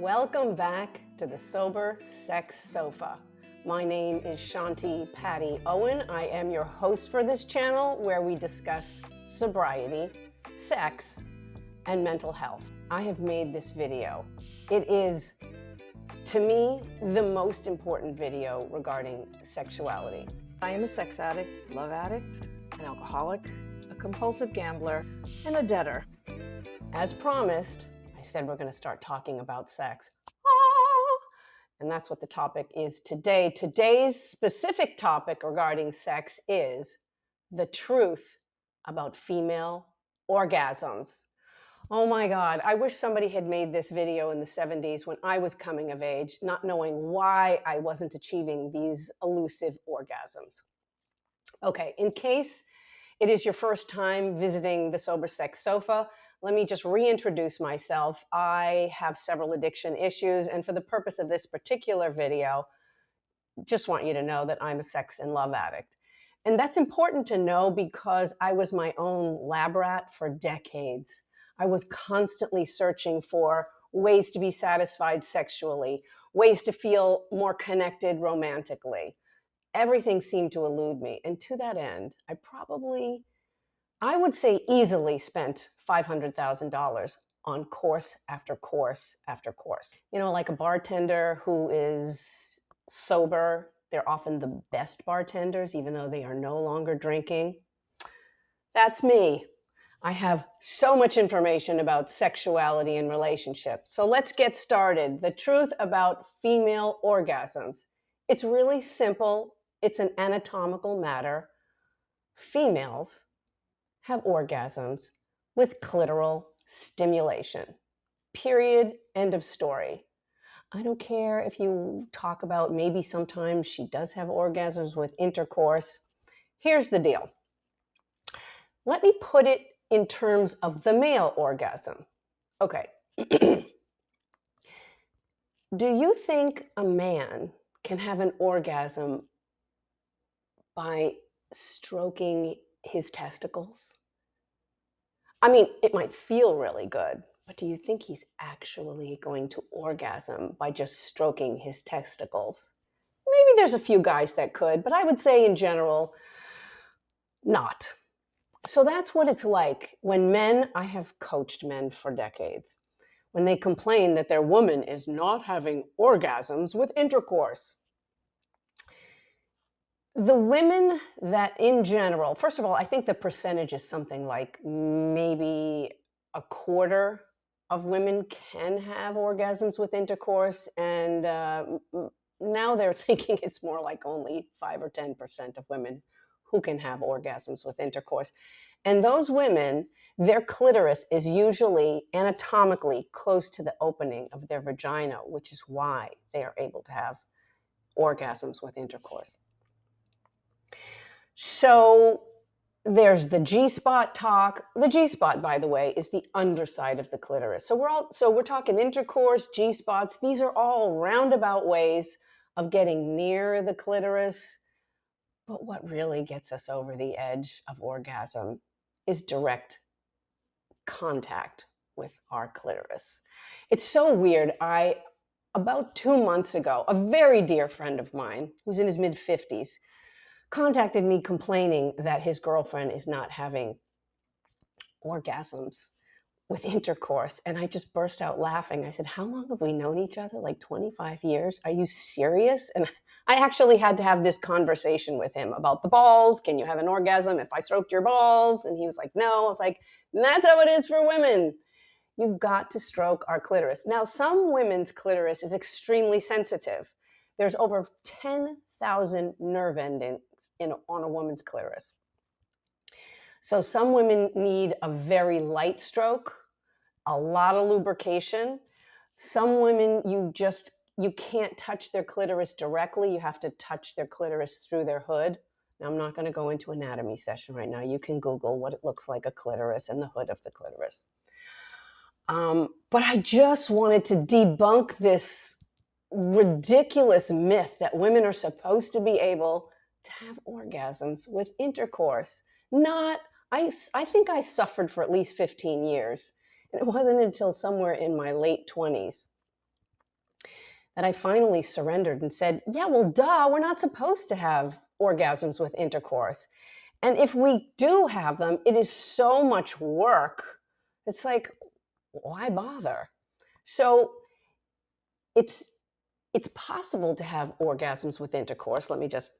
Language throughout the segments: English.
Welcome back to the Sober Sex Sofa. My name is Shanti Patty Owen. I am your host for this channel where we discuss sobriety, sex, and mental health. I have made this video. It is, to me, the most important video regarding sexuality. I am a sex addict, love addict, an alcoholic, a compulsive gambler, and a debtor. As promised, I said we're going to start talking about sex. And that's what the topic is today. Today's specific topic regarding sex is the truth about female orgasms. Oh my God, I wish somebody had made this video in the 70s when I was coming of age, not knowing why I wasn't achieving these elusive orgasms. Okay, in case it is your first time visiting the Sober Sex Sofa, let me just reintroduce myself. I have several addiction issues, and for the purpose of this particular video, just want you to know that I'm a sex and love addict. And that's important to know because I was my own lab rat for decades. I was constantly searching for ways to be satisfied sexually, ways to feel more connected romantically. Everything seemed to elude me. And to that end, I would say easily spent $500,000 on course after course after course. You know, like a bartender who is sober, they're often the best bartenders, even though they are no longer drinking. That's me. I have so much information about sexuality and relationships. So let's get started. The truth about female orgasms. It's really simple. It's an anatomical matter. Females have orgasms with clitoral stimulation. Period. End of story. I don't care if you talk about maybe sometimes she does have orgasms with intercourse. Here's the deal. Let me put it in terms of the male orgasm. Okay. Do you think a man can have an orgasm by stroking his testicles? I mean, it might feel really good, but do you think he's actually going to orgasm by just stroking his testicles? Maybe there's a few guys that could, but I would say in general, not. So that's what it's like when men, I have coached men for decades, when they complain that their woman is not having orgasms with intercourse. The women that in general, first of all, I think the percentage is something like maybe a quarter of women can have orgasms with intercourse. And now they're thinking it's more like only 5 or 10% of women who can have orgasms with intercourse. And those women, their clitoris is usually anatomically close to the opening of their vagina, which is why they are able to have orgasms with intercourse. So there's the G-spot talk. The G-spot, by the way, is the underside of the clitoris. So we're talking intercourse, G-spots. These are all roundabout ways of getting near the clitoris. But what really gets us over the edge of orgasm is direct contact with our clitoris. It's so weird. About 2 months ago, a very dear friend of mine who's in his mid-50s contacted me complaining that his girlfriend is not having orgasms with intercourse. And I just burst out laughing. I said, how long have we known each other? Like 25 years? Are you serious? And I actually had to have this conversation with him about the balls. Can you have an orgasm if I stroked your balls? And he was like, no. I was like, that's how it is for women. You've got to stroke our clitoris. Now, some women's clitoris is extremely sensitive. There's over 10,000 nerve endings on a woman's clitoris. So some women need a very light stroke, a lot of lubrication. Some women, you can't touch their clitoris directly. You have to touch their clitoris through their hood. Now, I'm not going to go into anatomy session right now. You can Google what it looks like, a clitoris and the hood of the clitoris. But I just wanted to debunk this ridiculous myth that women are supposed to be able to have orgasms with intercourse. I think I suffered for at least 15 years. And it wasn't until somewhere in my late 20s that I finally surrendered and said, yeah, well, duh, we're not supposed to have orgasms with intercourse. And if we do have them, it is so much work. It's like, why bother? So it's it's possible to have orgasms with intercourse. Let me just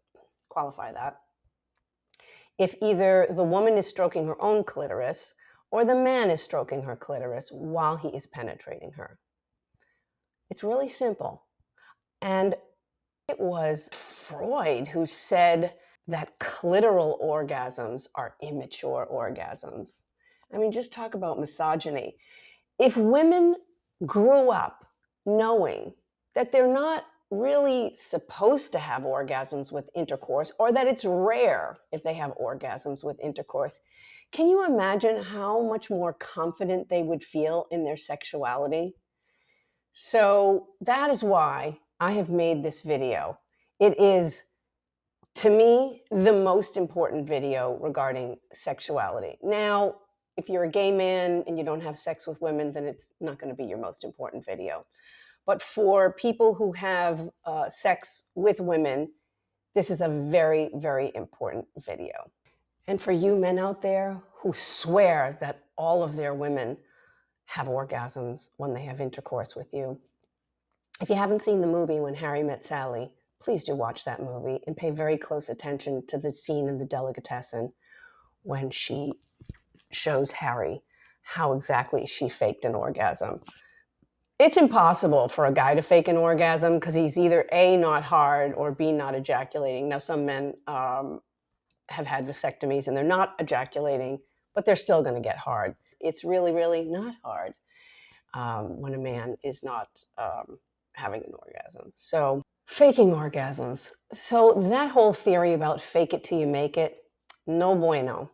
qualify that. If either the woman is stroking her own clitoris or the man is stroking her clitoris while he is penetrating her. It's really simple. And it was Freud who said that clitoral orgasms are immature orgasms. I mean, just talk about misogyny. If women grew up knowing that they're not really supposed to have orgasms with intercourse, or that it's rare if they have orgasms with intercourse, can you imagine how much more confident they would feel in their sexuality? So that is why I have made this video. It is, to me, the most important video regarding sexuality. Now, if you're a gay man and you don't have sex with women, then it's not going to be your most important video. But for people who have sex with women, this is a very, very important video. And for you men out there who swear that all of their women have orgasms when they have intercourse with you, if you haven't seen the movie When Harry Met Sally, please do watch that movie and pay very close attention to the scene in the delicatessen when she shows Harry how exactly she faked an orgasm. It's impossible for a guy to fake an orgasm because he's either A, not hard, or B, not ejaculating. Now, some men have had vasectomies and they're not ejaculating, but they're still going to get hard. It's really, really not hard when a man is not having an orgasm. So, faking orgasms. So, that whole theory about fake it till you make it, no bueno.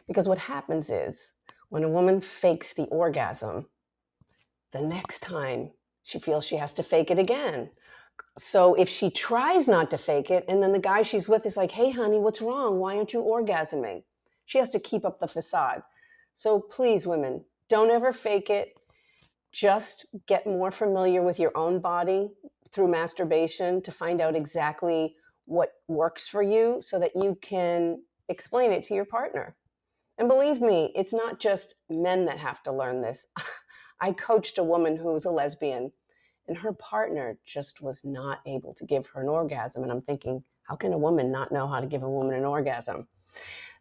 Because what happens is when a woman fakes the orgasm, the next time she feels she has to fake it again. So if she tries not to fake it, and then the guy she's with is like, hey, honey, what's wrong? Why aren't you orgasming? She has to keep up the facade. So please, women, don't ever fake it. Just get more familiar with your own body through masturbation to find out exactly what works for you so that you can explain it to your partner. And believe me, it's not just men that have to learn this. I coached a woman who was a lesbian, and her partner just was not able to give her an orgasm. And I'm thinking, how can a woman not know how to give a woman an orgasm?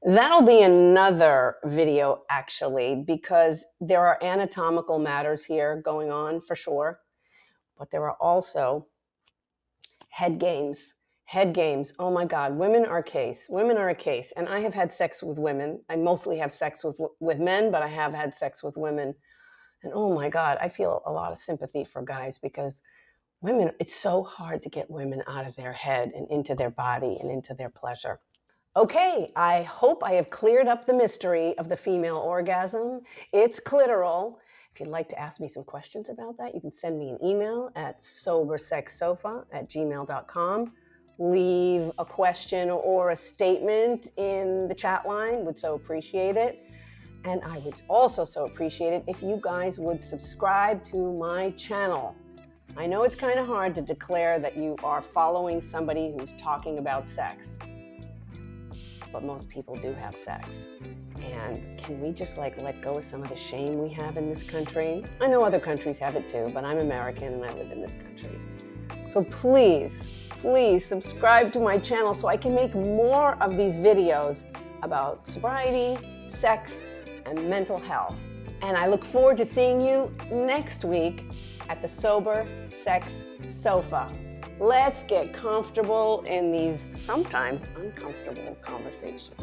That'll be another video, actually, because there are anatomical matters here going on for sure, but there are also head games. Head games. Oh my God, women are a case. Women are a case. And I have had sex with women. I mostly have sex with men, but I have had sex with women. And oh my God, I feel a lot of sympathy for guys because women, it's so hard to get women out of their head and into their body and into their pleasure. Okay, I hope I have cleared up the mystery of the female orgasm. It's clitoral. If you'd like to ask me some questions about that, you can send me an email at sobersexsofa@gmail.com. Leave a question or a statement in the chat line. Would so appreciate it. And I would also so appreciate it if you guys would subscribe to my channel. I know it's kind of hard to declare that you are following somebody who's talking about sex, but most people do have sex. And can we just let go of some of the shame we have in this country? I know other countries have it too, but I'm American and I live in this country. So please, please subscribe to my channel so I can make more of these videos about sobriety, sex, and mental health. And I look forward to seeing you next week at the Sober Sex Sofa. Let's get comfortable in these sometimes uncomfortable conversations.